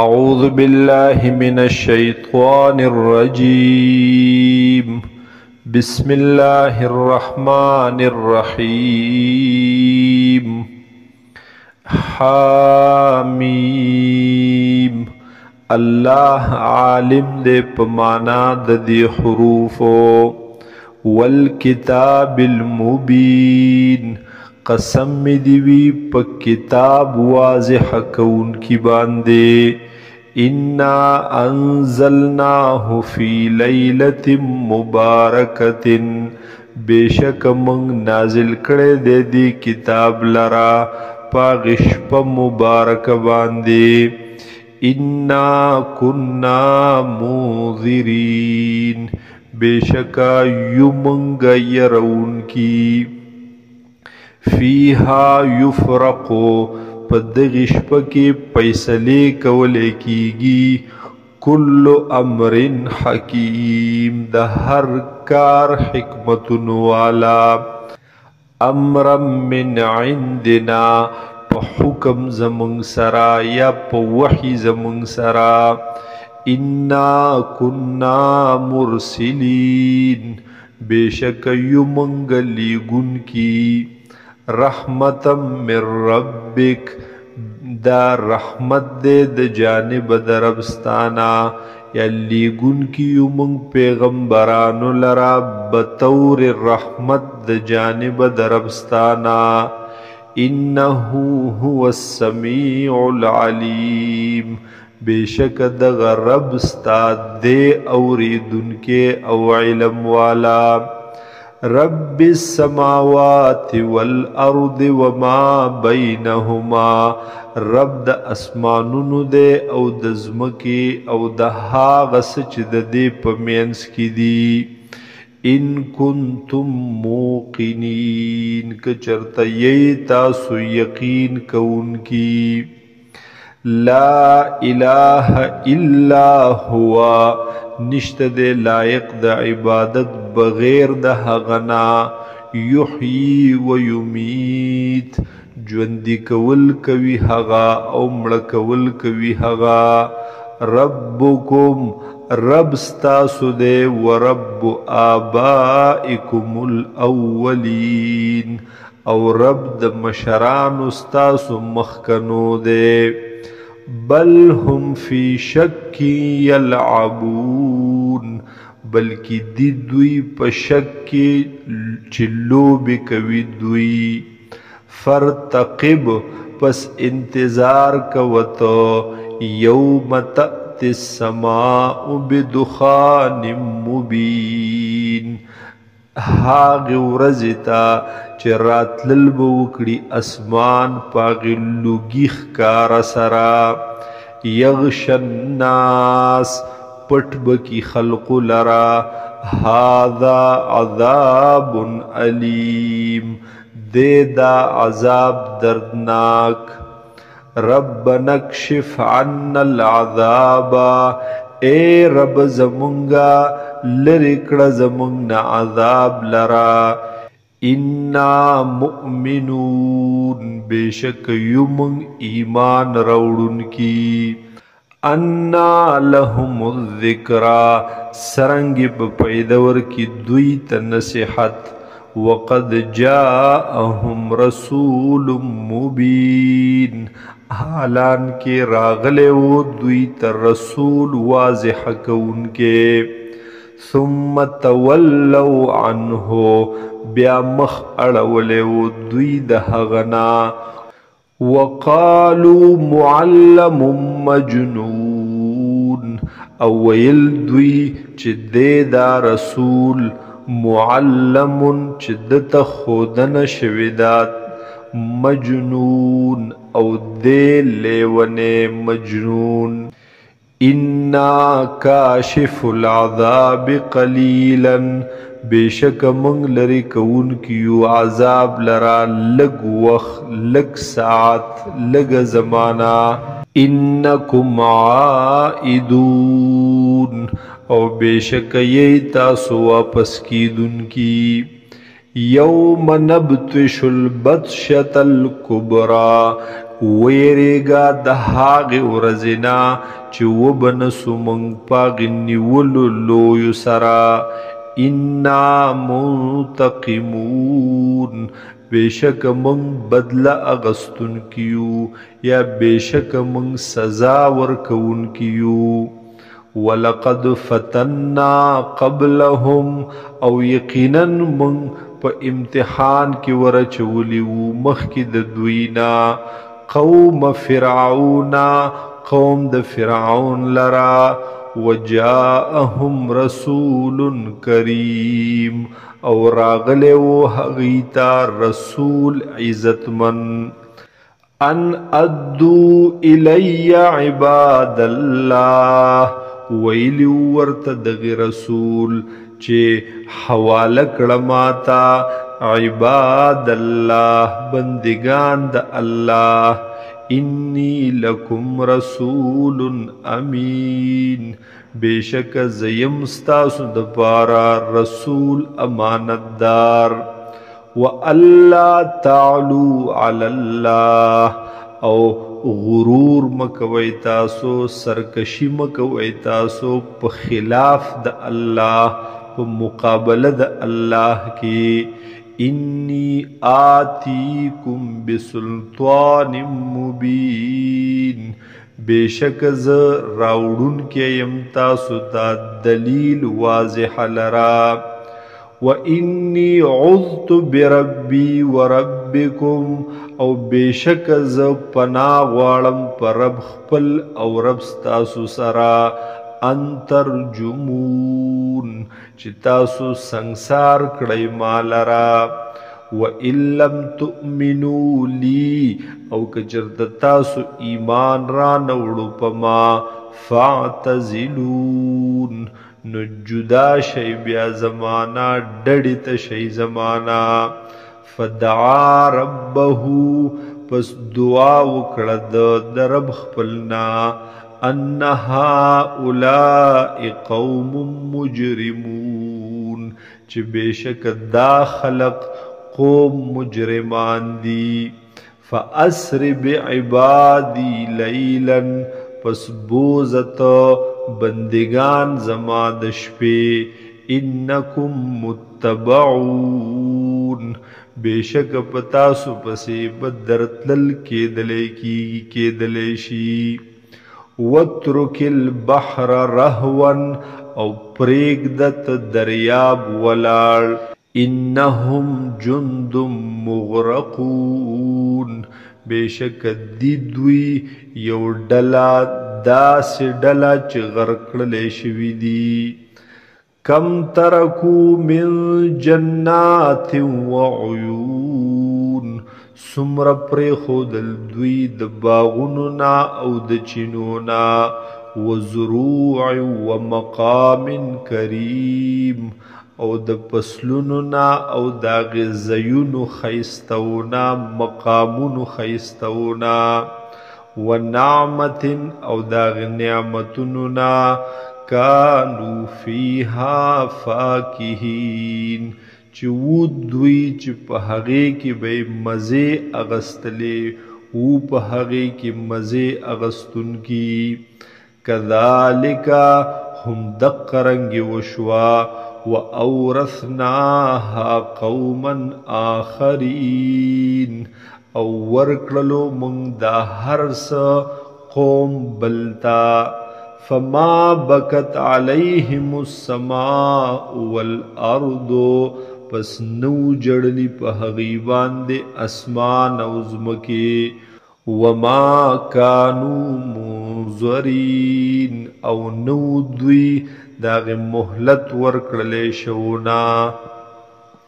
أعوذ بالله من الشيطان الرجيم. بسم الله الرحمن الرحيم. حامیم. الله عالم دے پمانا دی حروفو. والکتاب المبین، قسم دیوی پا کتاب واضح کون کی باندے. انا انزلناه فی لیلت مبارکت، بے شک منگ نازل کرے دے دی کتاب لرا پا غشپ مبارک باندے. انا کننا منذرین، بے شکا یمنگ یرون کی. فیہا یفرقو، پدغش پکی پیسلے کولے کیگی. کل امر حکیم، دا ہر کار حکمتن والا. امرا من عندنا، پا حکم زمانگ سرا یا پا وحی زمانگ سرا. انا کننا مرسلین، بے شک یمنگ لیگن کی. رحمتا من ربک، دا رحمت دے دا جانب دا ربستانا، یا لیگن کی یمنگ پیغمبرانو لرا بطور رحمت دا جانب دا ربستانا. انہو هو السمیع العلیم، بے شک دا رب استاد دے اوریدن کے او علم والا. رب السماوات والارض وما بینہما، رب دا اسمانونو دے او دا زمکی او دا حاغس چی دا دے پمینس کی دی. ان کنتم موقنین، کچرتا یی تاسو یقین کون کی. لا الہ الا ہوا، نشت دے لائق دا عبادت بغیر دا حغنا. یحیی و یمیت، جوندی کول کوی حغا او مڑ کول کوی حغا. ربکم، رب ستاسو دے، و رب آبائکم الاولین، او رب دا مشران ستاسو مخکنو دے. بل هم فی شک یلعبون، بلکی دی دوی پا شک چلو بکوی دوی. فرتقب، پس انتظار کوتو. یوم تأتی السماء بدخان مبین، هاغ ورزتا چه راتلل بوکڑی اسمان پاغی لگیخ کار سرا. یغش الناس، پٹ بکی خلق لرا. هذا عذاب علیم، دے دا عذاب دردناک. ربنا اکشف عنا العذاب، اے رب زمونگا لرکڑ زمونگنا عذاب لرا. انا مؤمنون، بے شک یمنگ ایمان روڑن کی. انا لهم الذکرہ، سرنگی پیدور کی دوی تنصیحت. وقد جاءهم رسول مبین، حالان کے راغلے وہ دوی تر رسول واضح کون کے. ثم تولوا عنہ، بیا مخ اڑولے وہ دوی دہغنا. وقالوا معلم مجنون، اویل دوی چی دے دا رسول معلم چی دتا خودن شویدات. مجنون، او دے لیون مجنون. انا کاشف العذاب قلیلا، بے شک منگ لری کون کیو عذاب لرا لگ وقت، لگ ساعت، لگ زمانہ. انکم عائدون، او بے شک یی تاسو واپس کی دن کی. یوم نبتش البطشة الکبری، ویریگا د هاغې ورځې نه چې وبنسو موږ په هغې نیولو لویو سره انا منتقمون بیشک موږ بدله اغستونکي یو یا بیشک موږ سزا ورکوونکي یو ولقد فتنا قبلهم او یقینا موږ په امتحان کې ورچولی وو مخکې د دوی نه قوم فرعون قوم د فرعون لرا وجاءهم رسول کریم او راغلی و هغوی ته رسول عزتمن ان ادو الی عباد الله ویلی ورته دغه رسول چې حواله کړه ماته عباد الله بندگان د الله انی لکم رسول امین بیشک زیم ستاسو د پاره رسول امانتدار وَأَلَّا تَعْلُوا عَلَى اللَّهِ او غرور مکوی تاسو سرکشی مکوی تاسو په خلاف د الله په مقابله د الله کې انی آتیکم بسلطان مبین بیشک ز راوړون کې یم تاسو دا دلیل واضح لرا وَإِنِّي عُذْتُ بِرَبِّي وَرَبِّكُمْ او بیشک ز پناه غواړم پر رب خپل او رب ستاسو سره ان ترجمون چې تاسو سنگسار کړئ ما لرا وَإِن لَمْ تُؤْمِنُوا لِي او که چېرته تاسو ایمان را نوړو په ما فاعتزلون نو جدا شي بیا زمانہ ډډې ته شي زمانہ فدعا ربه پس دعا وکړه د رب خپلنا ان هؤلاء قوم مجرمون چې بشک دا خلق قوم مجرمان دي فاسر بعبادي ليلا پس بوزت بندگان زما د شپې انکم متبعون بیشک پتا سو پسې بدرتل کېدلې شي وترک البحر رهوا او پریږدت دریاب ولاړ انهم جند مغرقون بیشک دی دوی یو ډله داسې ډله چې غرق کړلی شوي دي کم ترکو من جنات وعیون څومره پرېښودل دوی د باغونو نه او د چینو نه وزروع ومقام کریم او د فصلونو نه او د هغې ځایونو ښایستونه مقامونو ښایستونه ونعمت او د هغې نعمتونو نه کانو فیها فاکهین چې وو دوی چې په هغې کې به یې مزې اغستلې وو په هغې کې مزې اغستونکي کذالک هم دقه رنګې وشوه وَأَوْرَثْنَاهَا قَوْمًا آخَرِينَ او ورکړلو مونږ دا هر څه قوم بلتا فما بکت علیهم السماء والارض پس نو جړلی په هغې باندې اسمان او ځمکې وما كانوا منظرین او نو دوی داغ مهلت ورکړلې شونا